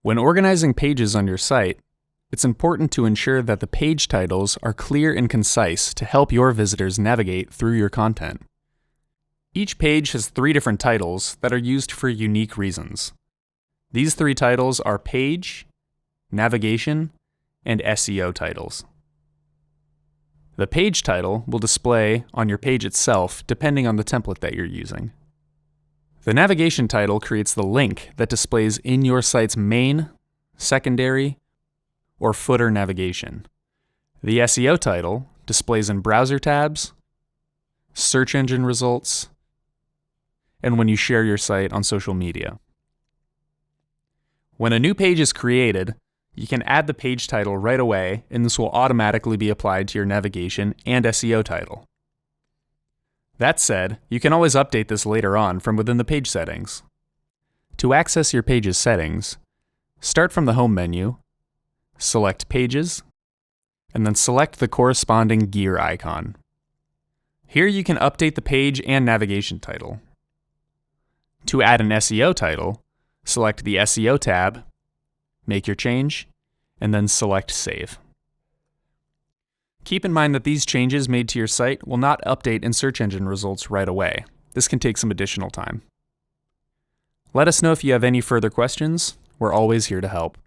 When organizing pages on your site, it's important to ensure that the page titles are clear and concise to help your visitors navigate through your content. Each page has 3 different titles that are used for unique reasons. These 3 titles are page, navigation, and SEO titles. The page title will display on your page itself depending on the template that you're using. The navigation title creates the link that displays in your site's main, secondary, or footer navigation. The SEO title displays in browser tabs, search engine results, and when you share your site on social media. When a new page is created, you can add the page title right away, and this will automatically be applied to your navigation and SEO title. That said, you can always update this later on from within the page settings. To access your page's settings, start from the Home menu, select Pages, and then select the corresponding gear icon. Here you can update the page and navigation title. To add an SEO title, select the SEO tab, make your change, and then select Save. Keep in mind that these changes made to your site will not update in search engine results right away. This can take some additional time. Let us know if you have any further questions. We're always here to help.